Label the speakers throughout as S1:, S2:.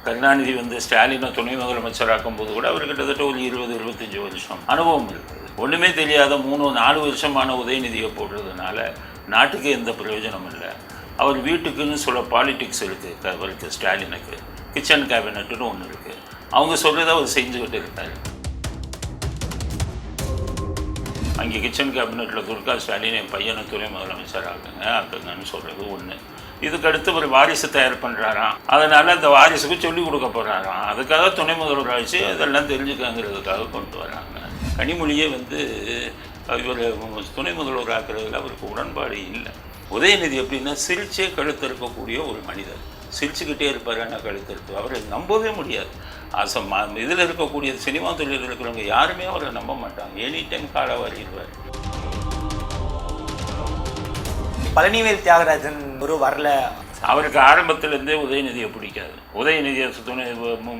S1: கருணாநிதி ஸ்டாலினை துணை முதலமைச்சராக்கும் போது கூட அவர் கிட்டத்தட்ட ஒரு 20-25 வருஷம் அனுபவம் இருக்குது. ஒன்றுமே தெரியாத 3-4 வருஷமான உதயநிதியை போடுறதுனால நாட்டுக்கு எந்த பிரயோஜனம் இல்லை. அவர் வீட்டுக்குன்னு சொல்ல பாலிடிக்ஸ் இருக்குது. அவருக்கு ஸ்டாலினுக்கு கிச்சன் கேபினட்டுன்னு ஒன்று இருக்குது. அவங்க சொல்கிறத அவர் செஞ்சுக்கிட்டு இருக்காரு. அங்கே கிச்சன் கேபினெட்டில் துர்கா ஸ்டாலின் என் பையனை துணை முதலமைச்சர் ஆக்குங்கன்னு சொல்கிறது ஒன்று. இதுக்கடுத்து ஒரு வாரிசு தயார் பண்ணுறாராம். அதனால் அந்த வாரிசுக்கு சொல்லிக் கொடுக்க போகிறாராம். அதுக்காக துணை முதல்வர் ஆட்சி அதெல்லாம் தெரிஞ்சுக்காங்கிறதுக்காக கொண்டு வராங்க. கனிமொழியே இவர் துணை முதல்வர் ஆக்குறதுல அவருக்கு உடன்பாடு இல்லை. உதயநிதி எப்படின்னா சிரிச்சே கழுத்து இருக்கக்கூடிய ஒரு மனிதர். சிரிச்சுக்கிட்டே இருப்பார். ஆனால் கழுத்து அவரை நம்பவே முடியாது. இதில் இருக்கக்கூடிய சினிமா தொழிலில் இருக்கிறவங்க யாருமே அவரை நம்ப மாட்டாங்க. எனி டைம் காலவாரிடுவார்.
S2: பழனிவேல் தியாகராஜன் ஒரு வரல.
S1: அவருக்கு ஆரம்பத்திலேருந்தே உதயநிதியை பிடிக்காது. உதயநிதியை துணை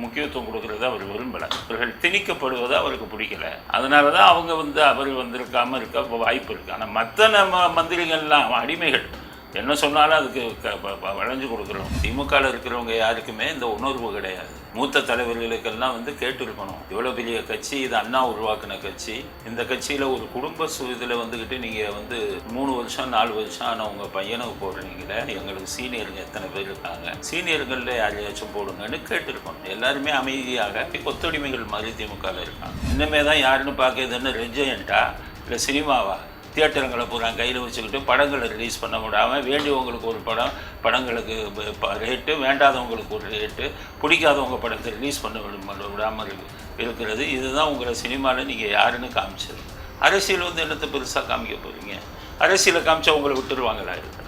S1: முக்கியத்துவம் கொடுக்கறத அவர் விரும்பலை. அவர்கள் திணிக்கப்படுவதை அவருக்கு பிடிக்கல. அதனால தான் அவங்க அவர் வந்திருக்காமல் இருக்க வாய்ப்பு இருக்குது. ஆனால் மற்ற மந்திரிகள்லாம் அடிமைகள் என்ன சொன்னாலும் அதுக்கு வளைஞ்சு கொடுக்குறோம். திமுகவில் இருக்கிறவங்க யாருக்குமே இந்த உணர்வு கிடையாது. மூத்த தலைவர்களுக்கெல்லாம் கேட்டிருக்கணும். இவ்வளோ பெரிய கட்சி, இது அண்ணா உருவாக்கின கட்சி. இந்த கட்சியில் ஒரு குடும்ப இதில் நீங்கள் 3 வருஷம் 4 வருஷம் ஆனால் உங்கள் பையனுக்கு போடுறீங்களே, எங்களுக்கு சீனியருங்க எத்தனை பேர் இருக்காங்க, சீனியர்களில் யாரையாச்சும் போடுங்கன்னு கேட்டிருக்கணும். எல்லாருமே அமைதியாக கொத்தடிமைகள் மாதிரி திமுகவில் இருக்காங்க. இன்னுமே தான் யாருன்னு பார்க்குறதுன்னு ரெஜெண்டா இல்லை சினிமாவா தியேட்டருங்களை பூரா கையில் வச்சுக்கிட்டு படங்களை ரிலீஸ் பண்ண முடியாமல் வேண்டியவங்களுக்கு ஒரு படங்களுக்கு ரேட்டு, வேண்டாதவங்களுக்கு ஒரு ரேட்டு, பிடிக்காதவங்க படத்தை ரிலீஸ் பண்ண விடாமல் இருக்கிறது. இதுதான் உங்களை சினிமாவில் நீங்கள் யாருன்னு காமிச்சது. அரசியல் என்னத்தை பெருசாக காமிக்க போகிறீங்க? அரசியலை காமிச்சா உங்களை விட்டுருவாங்களா? இருக்கிறது.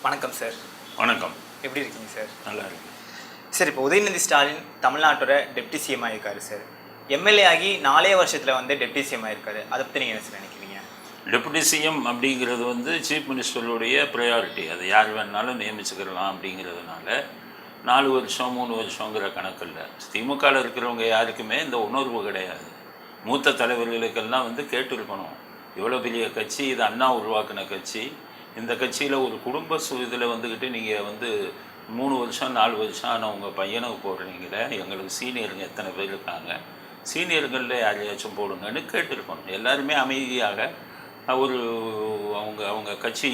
S2: வணக்கம் சார்.
S1: வணக்கம்.
S2: எப்படி இருக்கீங்க சார்?
S1: நல்லா இருக்கு
S2: சார். இப்போ உதயநிதி ஸ்டாலின் தமிழ்நாட்டோட டெப்டி சிஎம் ஆகிருக்காரு சார். எம்எல்ஏ ஆகி 4 வருஷத்தில் டெப்டி சிஎம் ஆகிருக்காரு. அதை பற்றி நீங்கள் என்ன சார் நினைக்கிறீங்க?
S1: டெப்டி சிஎம் அப்படிங்கிறது சீஃப் மினிஸ்டருடைய ப்ரையாரிட்டி. அதை யார் வேணாலும் நியமிச்சுக்கலாம் அப்படிங்கிறதுனால 4 வருஷம் 3 வருஷங்கிற கணக்கில் திமுகவில் இருக்கிறவங்க யாருக்குமே இந்த உணர்வு கிடையாது. மூத்த தலைவர்களுக்கெல்லாம் கேட்டிருக்கணும். இவ்வளோ பெரிய கட்சி, இது அண்ணா உருவாக்கின கட்சி. இந்த கட்சியில் ஒரு குடும்ப இதில் நீங்கள் 3 வருஷம் 4 வருஷம் ஆனால் உங்கள் பையனுக்கு போடுறீங்களே, எங்களுக்கு சீனியருங்க எத்தனை பேர் இருக்காங்க, சீனியர்களில் யாரையாச்சும் போடுங்கன்னு கேட்டிருக்கணும். எல்லாருமே அமைதியாக அவங்க கட்சி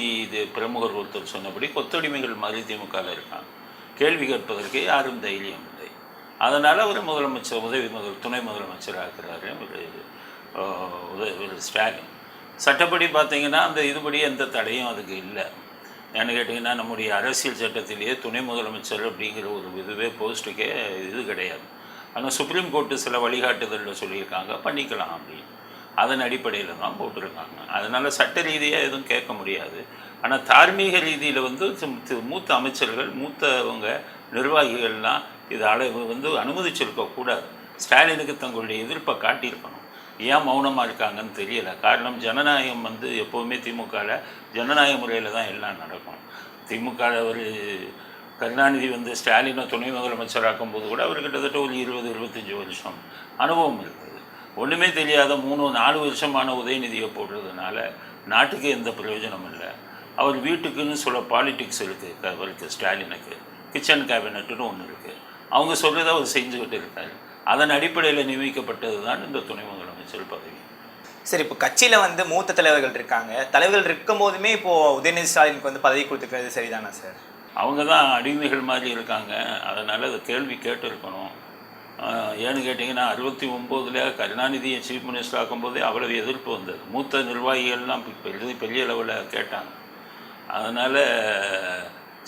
S1: பிரமுகர் ஒருத்தர் சொன்னபடி கொத்தடிமைகள் மாதிரி திமுகவில் இருக்காங்க. கேள்வி கேட்பதற்கு யாரும் தைரியம் இல்லை. அதனால் அவர் துணை முதலமைச்சர் ஆக்குறாரு ஸ்டாலின். சட்டப்படி பார்த்தீங்கன்னா இதுபடி எந்த தடையும் அதுக்கு இல்லை. ஏன்னு கேட்டிங்கன்னா நம்முடைய அரசியல் சட்டத்திலேயே துணை முதலமைச்சர் அப்படிங்கிற ஒரு இதுவே போஸ்ட்டுக்கே இது கிடையாது. ஆனால் சுப்ரீம் கோர்ட்டு சில வழிகாட்டுதலில் சொல்லியிருக்காங்க பண்ணிக்கலாம் அப்படின்னு. அதன் அடிப்படையில் தான் போட்டிருக்காங்க. அதனால் சட்ட ரீதியாக எதுவும் கேட்க முடியாது. ஆனால் தார்மீக ரீதியில் மூத்த அமைச்சர்கள், மூத்தவங்க, நிர்வாகிகள்லாம் இது அனுமதிச்சிருக்கக்கூடாது. ஸ்டாலினுக்கு தங்களுடைய எதிர்ப்பை காட்டியிருக்கணும். ஏன் மௌனமாக இருக்காங்கன்னு தெரியலை. காரணம் ஜனநாயகம் எப்போவுமே திமுகவில் ஜனநாயக முறையில் தான் எல்லாம் நடக்கும். திமுகவில் கருணாநிதி ஸ்டாலினை துணை முதலமைச்சராக்கும் போது கூட அவர் கிட்டத்தட்ட ஒரு 20-25 வருஷம் அனுபவம் இருக்குது. ஒன்றுமே தெரியாத 3-4 வருஷமான உதயநிதியை போடுறதுனால நாட்டுக்கு எந்த பிரயோஜனம் இல்லை. அவர் வீட்டுக்குன்னு சொல்ல பாலிடிக்ஸ் இருக்குது. அவருக்கு ஸ்டாலினுக்கு கிச்சன் கேபினட்டுன்னு ஒன்று இருக்குது. அவங்க சொல்கிறத அவர் செஞ்சுக்கிட்டு இருக்காரு. அதன் அடிப்படையில் நியமிக்கப்பட்டது தான் இந்த துணை முதலமைச்சர் பதவி.
S2: சரி, இப்போ கட்சியில் மூத்த தலைவர்கள் இருக்காங்க. தலைவர்கள் இருக்கும் போதுமே இப்போது உதயநிதி ஸ்டாலினுக்கு பதவி கொடுத்துக்கிறது சரிதானா சார்?
S1: அவங்க தான் அடிமைகள் மாதிரி இருக்காங்க. அதனால் அதை கேள்வி கேட்டிருக்கணும். ஏன்னு கேட்டிங்கன்னா 69 கருணாநிதியை சீஃப் மினிஸ்டர் ஆக்கும்போதே அவ்வளவு எதிர்ப்பு வந்தது. மூத்த நிர்வாகிகள்லாம் பெரிய அளவில் கேட்டாங்க. அதனால்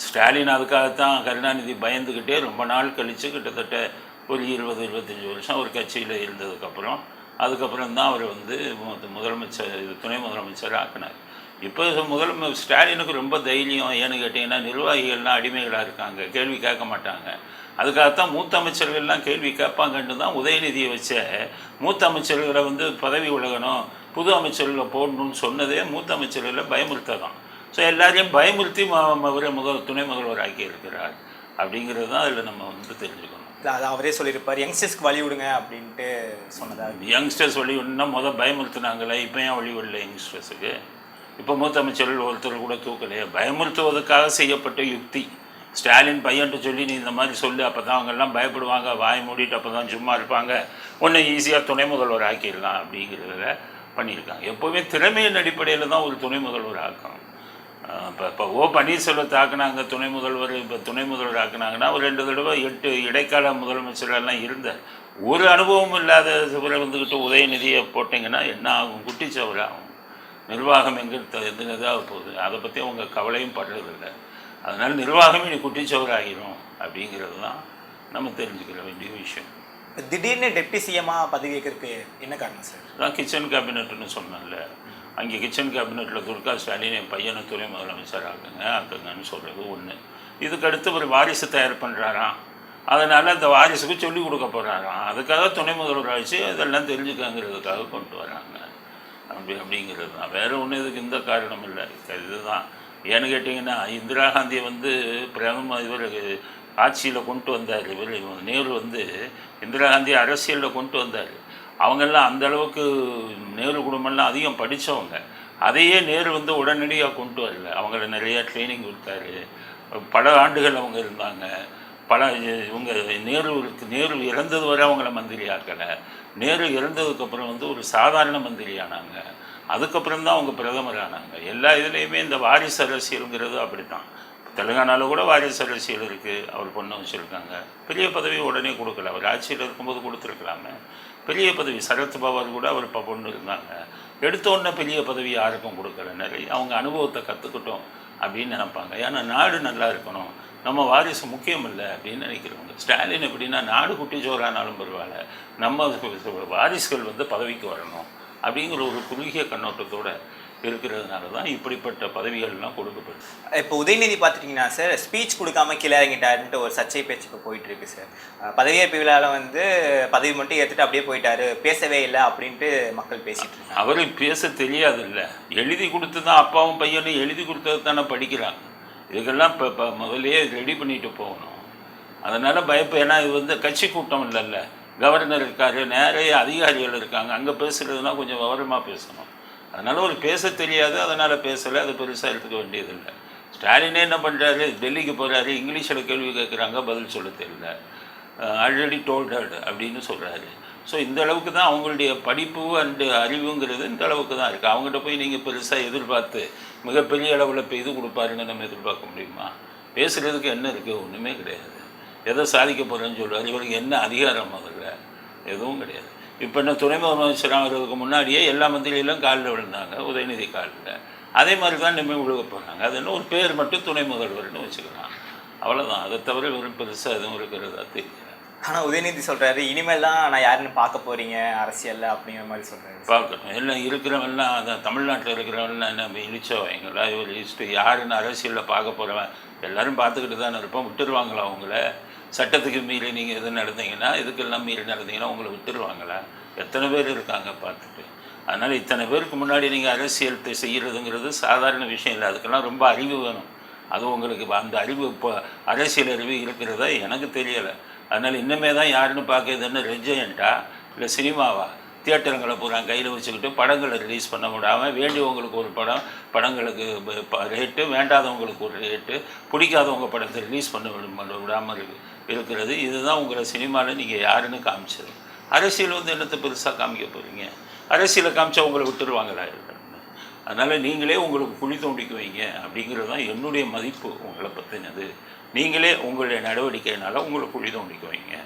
S1: ஸ்டாலின் அதுக்காகத்தான் கருணாநிதி பயந்துக்கிட்டே ரொம்ப நாள் கழித்து கிட்டத்தட்ட ஒரு 20-25 வருஷம் ஒரு கட்சியில் இருந்ததுக்கப்புறம் அதுக்கப்புறம் தான் அவர் துணை முதலமைச்சர் ஆக்கினார். இப்போ ஸ்டாலினுக்கு ரொம்ப தைரியம். ஏன்னு கேட்டிங்கன்னா நிர்வாகிகள்லாம் அடிமைகளாக இருக்காங்க, கேள்வி கேட்க மாட்டாங்க. அதுக்காகத்தான் மூத்த அமைச்சர்கள்லாம் கேள்வி கேட்பாங்கன்னு தான் உதயநிதியை வச்ச மூத்த அமைச்சர்களை பதவி விலகணும், புது அமைச்சர்களை போடணும்னு சொன்னதே மூத்த அமைச்சர்களை பயமுறுத்த தான். ஸோ எல்லாரையும் பயமுறுத்தி துணை முதல்வர் ஆக்கியிருக்கிறார் அப்படிங்கிறது தான் அதில் நம்ம தெரிஞ்சுக்கணும்.
S2: அது அவரே சொல்லியிருப்பார், யங்ஸ்டர்ஸ்க்கு வழி விடுங்க அப்படின்ட்டு சொன்னதா.
S1: யங்ஸ்டர்ஸ் வழி விடணும்னா பயமுறுத்துனாங்களே, இப்போ ஏன் வழி விடல யங்ஸ்டர்ஸுக்கு? இப்போ மூத்த அமைச்சர்கள் ஒருத்தர் கூட தூக்கலையே. பயமுறுத்துவதற்காக செய்யப்பட்ட யுக்தி. ஸ்டாலின் பையன்ட்டு சொல்லி நீ இந்த மாதிரி சொல்லு, அப்போ தான் அவங்கெல்லாம் பயப்படுவாங்க, வாய் மூடிட்டு அப்போ தான் சும்மா இருப்பாங்க, உன்னை ஈஸியாக துணை முதல்வர் ஆக்கிடலாம் அப்படிங்கிறத பண்ணியிருக்காங்க. எப்போவுமே திறமையின் அடிப்படையில் தான் ஒரு துணை முதல்வர் ஆக்கணும். இப்போ ஓ பன்னீர்செல்வத்தை ஆக்குனாங்க துணை முதல்வர், இப்போ துணை முதல்வர் ஆக்குனாங்கன்னா ஒரு 2 தடவை 8 இடைக்கால முதலமைச்சரெல்லாம் இருந்தார். ஒரு அனுபவம் இல்லாத இவரை வந்துக்கிட்டு உதயநிதியை போட்டிங்கன்னா என்ன ஆகும்? குட்டிச்சவர் ஆகும். நிர்வாகம் எங்கே எதுனதாக போகுது, அதை பற்றி அவங்க கவலையும் படுறதில்லை. அதனால் நிர்வாகமே நீ குட்டிச்சவர் ஆகிரும் அப்படிங்கிறது தான் நம்ம தெரிஞ்சுக்கிற வேண்டிய விஷயம்.
S2: திடீர்னு டெப்டி சிஎம்மாக பதவி ஏற்கிறதுக்கு என்ன காரணம் சார்?
S1: அதான் கிச்சன் கேபினெட்னு சொன்னேன்ல, அங்கே கிச்சன் கேபினெட்டில் துர்கா ஸ்டாலின் என் பையனை துணை முதலமைச்சர் ஆக்குங்கன்னு சொல்கிறது ஒன்று. இதுக்கடுத்து ஒரு வாரிசு தயார் பண்ணுறாராம், அதனால் அந்த வாரிசுக்கு சொல்லிக் கொடுக்க போகிறாராம். அதுக்காக துணை முதல்வர் ஆச்சு இதெல்லாம் தெரிஞ்சுக்கங்கிறதுக்காக கொண்டு வராங்க அப்படிங்கிறது தான். வேறு ஒன்றும் இதுக்கு இந்த காரணம் இல்லை. இதுதான் ஏன்னு கேட்டிங்கன்னா, இந்திரா காந்தியை இவர் ஆட்சியில் கொண்டு வந்தார். இவர் நேரு இந்திரா காந்தியை அரசியலில் கொண்டு வந்தார். அவங்கெல்லாம் அந்தளவுக்கு நேரு குடும்பம்லாம் அதிகம் படித்தவங்க. அதையே நேரு உடனடியாக கொண்டு வரல. அவங்கள நிறையா ட்ரைனிங் கொடுத்தாரு. பல ஆண்டுகள் அவங்க இருந்தாங்க. இவங்க நேரு இறந்தது வரை அவங்கள மந்திரி ஆக்கலை. நேரு இறந்ததுக்கப்புறம் ஒரு சாதாரண மந்திரி ஆனாங்க. அதுக்கப்புறம் தான் அவங்க பிரதமர் ஆனாங்க. எல்லா இதுலேயுமே இந்த வாரிசு அரசியலுங்கிறது அப்படி தான். தெலுங்கானாவில் கூட வாரிசு அரசியல் இருக்குது. அவர் பொண்ணு வச்சுருக்காங்க. பெரிய பதவி உடனே கொடுக்கல. அவர் ஆட்சியில் இருக்கும்போது கொடுத்துருக்கலாமே. பெரிய பதவி சரத் பவார் கூட அவர் பொண்ணு இருந்தாங்க. எடுத்த உடனே பெரிய பதவி யாருக்கும் கொடுக்கல. நிறைய அவங்க அனுபவத்தை கற்றுக்கிட்டோம் அப்படின்னு நினைப்பாங்க. ஏன்னா நாடு நல்லா இருக்கணும், நம்ம வாரிசு முக்கியம் இல்லை அப்படின்னு நினைக்கிறவங்க. ஸ்டாலின் எப்படின்னா, நாடு குட்டிச்சோரானாலும் பரவாயில்ல, நம்ம வாரிசுகள் பதவிக்கு வரணும் அப்படிங்கிற ஒரு குறுகிய கண்ணோட்டத்தோடு இருக்கிறதுனால தான் இப்படிப்பட்ட பதவிகள்லாம் கொடுக்கப்படுது.
S2: இப்போ உதயநிதி பார்த்துட்டிங்கன்னா சார், ஸ்பீச் கொடுக்காம கீழே இறங்கிட்டாருன்ட்டு ஒரு சர்ச்சை பேச்சு இப்போ போயிட்டுருக்கு சார். பதவியேற்பு விழாவில் பதவி மட்டும் ஏற்றுட்டு அப்படியே போயிட்டாரு, பேசவே இல்லை அப்படின்ட்டு மக்கள் பேசிகிட்டு இருக்காங்க.
S1: அவருக்கு பேச தெரியாது இல்லை, எழுதி கொடுத்து தான் அப்பாவும் பையனும் எழுதி கொடுத்தது தானே படிக்கிறாங்க. இதுக்கெல்லாம் இப்போ முதலே ரெடி பண்ணிட்டு போகணும். அதனால் ஏன்னா இது கட்சி கூட்டம் இல்லைல்ல, கவர்னர் இருக்கார், நிறைய அதிகாரிகள் இருக்காங்க. அங்கே பேசுகிறதுனா கொஞ்சம் விவரமாக பேசணும். அதனால் ஒரு பேச தெரியாது, அதனால் பேசலை. அது பெருசாக எடுத்துக்க வேண்டியதில்லை. ஸ்டாலினே என்ன பண்ணுறாரு, டெல்லிக்கு போகிறாரு, இங்கிலீஷில் கேள்வி கேட்குறாங்க, பதில் சொல்ல தெரியல, ஆல்ரெடி டோல்டட் அப்படின்னு சொல்கிறாரு. ஸோ இந்த அளவுக்கு தான் அவங்களுடைய படிப்பு அண்டு அறிவுங்கிறது இந்த அளவுக்கு தான் இருக்குது. அவங்ககிட்ட போய் நீங்கள் பெருசாக எதிர்பார்த்து மிகப்பெரிய அளவில் இப்போ இது கொடுப்பாருன்னு நம்ம எதிர்பார்க்க முடியுமா? பேசுகிறதுக்கு என்ன இருக்குது? ஒன்றுமே கிடையாது. எதை சாதிக்க போகிறேன்னு சொல்லுவார். இவருக்கு என்ன அதிகாரம்? முதல்ல எதுவும் கிடையாது. இப்போ என்ன துணை முதலமைச்சராகிறதுக்கு முன்னாடியே எல்லா மந்திரிகளும் காலில் விழுந்தாங்க, உதயநிதி காலில். அதே மாதிரி தான் இனிமேல் விழுக போகிறாங்க. அது என்ன ஒரு பேர் மட்டும் துணை முதல்வர்னு வச்சுக்கலாம், அவ்வளோதான். அதை தவிர வெறும் பெருசாக எதுவும் இருக்கிறதா தெரியல.
S2: ஆனால் உதயநிதி சொல்கிறாரு, இனிமேல் தான் நான் யாருன்னு பார்க்க போகிறீங்க அரசியலில் அப்படிங்கிற மாதிரி சொல்கிறாரு.
S1: பார்க்கணும். எல்லாம் இருக்கிறவெல்லாம் அதான் தமிழ்நாட்டில் இருக்கிறவெல்லாம் நம்ம இழிச்சவங்களா, இவர் லிஸ்ட்டு யாருன்னு அரசியலில் பார்க்க போகிறவன் எல்லோரும் பார்த்துக்கிட்டு தானே இருப்போம். விட்டுருவாங்களா அவங்கள? சட்டத்துக்கு மீறி நீங்கள் எது நடந்தீங்கன்னா, இதுக்கெல்லாம் மீறி நடந்தீங்கன்னா உங்களை விட்டுருவாங்களா? எத்தனை பேர் இருக்காங்க பார்த்துட்டு. அதனால் இத்தனை பேருக்கு முன்னாடி நீங்கள் அரசியல் செய்கிறதுங்கிறது சாதாரண விஷயம் இல்லை. அதுக்கெல்லாம் ரொம்ப அறிவு வேணும். அது உங்களுக்கு அந்த அறிவு இப்போ அரசியல் அறிவு இருக்கிறதா எனக்கு தெரியலை. அதனால் இன்னுமே தான் யாருன்னு பார்க்குறதுன்னு ரெஜெண்டா இல்லை சினிமாவா? தியேட்டருங்களை பூரா கையில் வச்சுக்கிட்டு படங்களை ரிலீஸ் பண்ண விடாமல், வேண்டியவங்களுக்கு ஒரு படங்களுக்கு ரேட்டு, வேண்டாதவங்களுக்கு ஒரு ரேட்டு, பிடிக்காதவங்க படத்தை ரிலீஸ் பண்ண விடாமல் இருக்கிறது. இதுதான் உங்களை சினிமாவில் நீங்கள் யாருன்னு காமிச்சது. அரசியல் என்னத்தை பெருசாக காமிக்க போகிறீங்க? அரசியலை காமிச்சா உங்களை விட்டுருவாங்களா? அதனால் நீங்களே உங்களுக்கு குழி தோண்டிக்கு வைங்க அப்படிங்கிறது தான் என்னுடைய மதிப்பு உங்களை பற்றினது. நீங்களே உங்களுடைய நடவடிக்கையினால் உங்களை குழி தோண்டிக்கு வைங்க.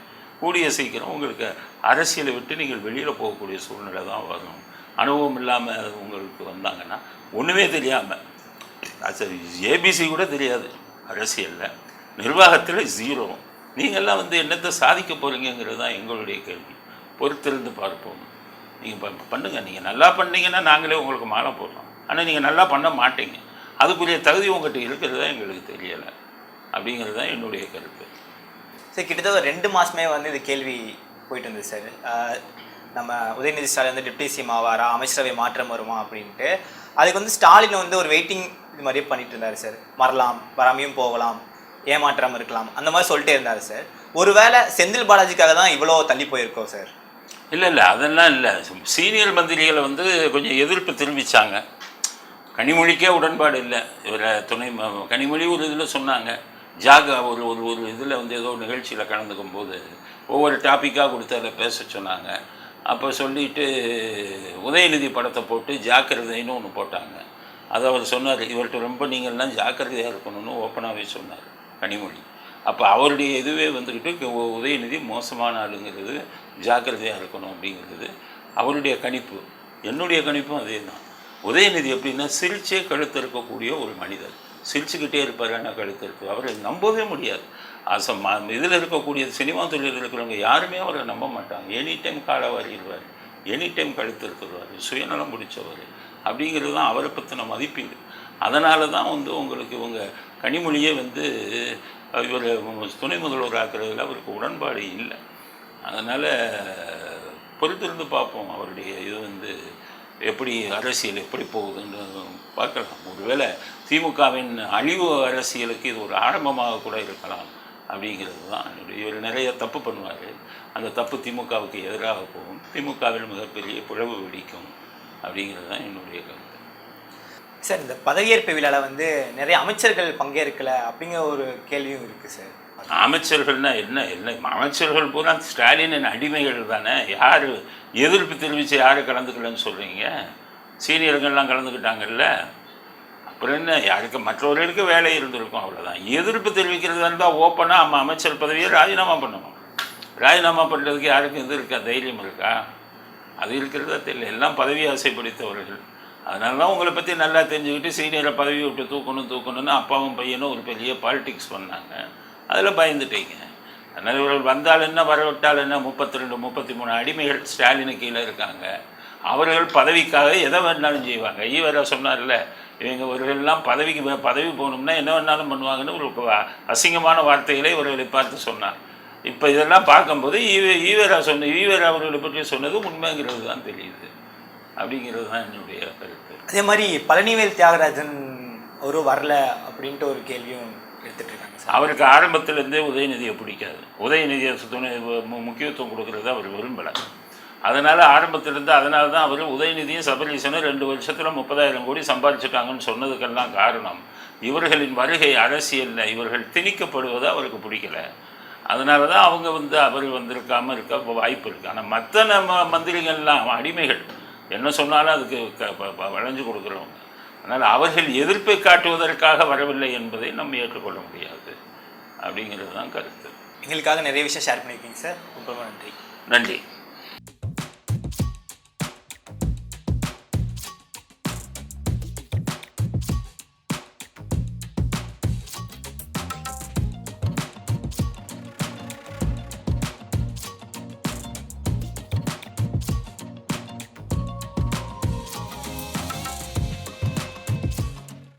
S1: கூடிய சீக்கிரம் உங்களுக்கு அரசியலை விட்டு நீங்கள் வெளியில் போகக்கூடிய சூழ்நிலை தான் வரும். அனுபவம் இல்லாமல் உங்களுக்கு வந்தாங்கன்னா, ஒன்றுமே தெரியாமல், சரி ஏபிசி கூட தெரியாது அரசியலில், நிர்வாகத்தில் ஜீரோ, நீங்கள்லாம் என்னத்தை சாதிக்க போகிறீங்கிறது தான் எங்களுடைய கேள்வி. பொறுத்திருந்து பார்ப்போம். நீங்கள் பண்ணுங்கள். நீங்கள் நல்லா பண்ணீங்கன்னா நாங்களே உங்களுக்கு மாலை போடுறோம். ஆனால் நீங்கள் நல்லா பண்ண மாட்டீங்க. அதுக்குரிய தகுதி உங்கள்கிட்ட இருக்கிறது தான் எங்களுக்கு தெரியலை அப்படிங்கிறது தான் என்னுடைய கருத்து.
S2: சார், கிட்டத்தட்ட 2 மாதமே இது கேள்வி போயிட்டு இருந்தது சார். நம்ம உதயநிதி ஸ்டாலின் டெப்டி சிஎம் ஆவாரா, அமைச்சரவை மாற்றம் வருமா அப்படின்ட்டு. அதுக்கு ஸ்டாலின் ஒரு வெயிட்டிங் இது மாதிரியே பண்ணிட்டு இருந்தார் சார். வரலாம், வராமையும் போகலாம், ஏமாற்றம் இருக்கலாம், அந்த மாதிரி சொல்லிட்டே இருந்தார் சார். ஒருவேளை செந்தில் பாலாஜிக்காக தான் இவ்வளோ தள்ளி போயிருக்கோம் சார்?
S1: இல்லை அதெல்லாம் இல்லை. சீனியர் மந்திரிகளை கொஞ்சம் எதிர்ப்பு தெரிவித்தாங்க. கனிமொழிக்கே உடன்பாடு இல்லை. இவரை கனிமொழி ஒரு இதில் சொன்னாங்க, ஒரு ஒரு ஒரு இதில் வந்து ஏதோ நிகழ்ச்சியில் கலந்துக்கும் போது ஒவ்வொரு டாப்பிக்காக கொடுத்து அதில் பேச சொன்னாங்க. அப்போ சொல்லிவிட்டு உதயநிதி படத்தை போட்டு ஜாக்கிரதைன்னு ஒன்று போட்டாங்க. அதை அவர் சொன்னார், இவர்கிட்ட ரொம்ப நீங்கள்லாம் ஜாக்கிரதையாக இருக்கணும்னு ஓப்பனாகவே சொன்னார் கனிமொழி. அப்போ அவருடைய இதுவே வந்துக்கிட்டு உதயநிதி மோசமான ஆளுங்கிறது, ஜாக்கிரதையாக இருக்கணும் அப்படிங்கிறது அவருடைய கணிப்பு. என்னுடைய கணிப்பும் அதே தான். உதயநிதி எப்படின்னா சிரிச்சே கழுத்து இருக்கக்கூடிய ஒரு மனிதர். சிரிச்சுக்கிட்டே இருப்பார், ஆனால் கழுத்து இருக்கு. அவரை நம்பவே முடியாது. இதில் இருக்கக்கூடிய சினிமா தொழிலில் இருக்கிறவங்க யாருமே அவரை நம்ப மாட்டாங்க. எனி டைம் காலை வாரிடுவார், எனி டைம் கழுத்து இருக்கிறார், சுயநலம் பிடிச்சவர் அப்படிங்கிறது தான் அவரை பற்றின மதிப்பீடு. அதனால தான் வந்து உங்களுக்கு இவங்க கனிமொழியே வந்து இவர் துணை முதல்வர் ஆக்குறதுல அவருக்கு உடன்பாடு இல்லை. அதனால் பொறுத்திருந்து பார்ப்போம் அவருடைய இது வந்து எப்படி அரசியல் எப்படி போகுதுன்னு பார்க்கலாம். ஒருவேளை திமுகவின் அழிவு அரசியலுக்கு இது ஒரு ஆரம்பமாக கூட இருக்கலாம் அப்படிங்கிறது தான். இவர் நிறைய தப்பு பண்ணுவார், அந்த தப்பு திமுகவுக்கு எதிராக போகும், திமுகவில் மிகப்பெரிய பிளவு வெடிக்கும் அப்படிங்கிறது தான் என்னுடைய கருத்து.
S2: சார், இந்த பதவியேற்பு விழாவில் வந்து நிறைய அமைச்சர்கள் பங்கேற்கலை அப்படிங்கிற ஒரு கேள்வியும் இருக்குது சார்.
S1: அமைச்சர்கள்னா என்ன அமைச்சர்கள் பூரா ஸ்டாலினின் அடிமைகள் தானே. யார் எதிர்ப்பு தெரிவித்து யார் கலந்துக்கலன்னு சொல்கிறீங்க? சீனியர்கள்லாம் கலந்துக்கிட்டாங்கல்ல, அப்புறம் என்ன? யாருக்கு மற்றவர்களுக்கு வேலை இருந்திருக்கும், அவ்வளோதான். எதிர்ப்பு தெரிவிக்கிறதா இருந்தால் ஓப்பனாக அமைச்சர் பதவியை ராஜினாமா பண்ணணும். ராஜினாமா பண்ணுறதுக்கு யாருக்கும் இது இருக்கா, தைரியம் இருக்கா? அது இருக்கிறதா தெரியல. எல்லாம் பதவி ஆசைப்படுத்தவர்கள். அதனால தான் உங்களை பற்றி நல்லா தெரிஞ்சுக்கிட்டு சீனியரை பதவி விட்டு தூக்கணும்னு அப்பாவும் பையனும் ஒரு பெரிய பாலிடிக்ஸ் பண்ணாங்க. அதில் பயந்துட்டீங்க. அதனால் இவர்கள் வந்தால் என்ன, வரவிட்டால் என்ன, 32 33 அடிமைகள் ஸ்டாலினு கீழே இருக்காங்க. அவர்கள் பதவிக்காக எதை வேணாலும் செய்வாங்க. ஈவரா சொன்னார்ல, இவங்க இவர்கள்லாம் பதவி போகணும்னா என்ன வேணாலும் பண்ணுவாங்கன்னு ஒரு அசிங்கமான வார்த்தைகளை இவர்களை பார்த்து சொன்னார். இப்போ இதெல்லாம் பார்க்கும்போது ஈவரா அவர்களை பற்றி சொன்னது உண்மைங்கிறது தான் தெரியுது அப்படிங்கிறது தான் என்னுடைய கருத்து.
S2: அதே மாதிரி பழனிவேல் தியாகராஜன் ஒரு வரல அப்படின்ட்டு ஒரு கேள்வியும் எடுத்துகிட்டு இருக்காங்க சார்.
S1: அவருக்கு ஆரம்பத்திலேருந்தே உதயநிதியை பிடிக்காது. உதயநிதியை முக்கியத்துவம் கொடுக்கறத அவர் விரும்பலை. அதனால் ஆரம்பத்திலேருந்து அதனால தான் அவர் உதயநிதியும் சபரீசனும் 2 வருஷத்தில் 30,000 கோடி சம்பாதிச்சுட்டாங்கன்னு சொன்னதுக்கெல்லாம் காரணம் இவர்களின் வருகை அரசியலில் இவர்கள் திணிக்கப்படுவதை அவருக்கு பிடிக்கல. அதனால தான் அவங்க வந்து அவர் வந்திருக்காமல் இருக்க வாய்ப்பு இருக்குது. ஆனால் மற்ற மந்திரிகள்லாம் அடிமைகள், என்ன சொன்னாலும் அதுக்கு வளைஞ்சு கொடுக்குறவங்க. அதனால் அவர்கள் எதிர்ப்பை காட்டுவதற்காக வரவில்லை என்பதை நம்ம ஏற்றுக்கொள்ள முடியாது அப்படிங்கிறது தான் கருத்து.
S2: எங்களுக்காக நிறைய விஷயம் ஷேர் பண்ணியிருக்கீங்க சார், ரொம்ப நன்றி.
S1: நன்றி.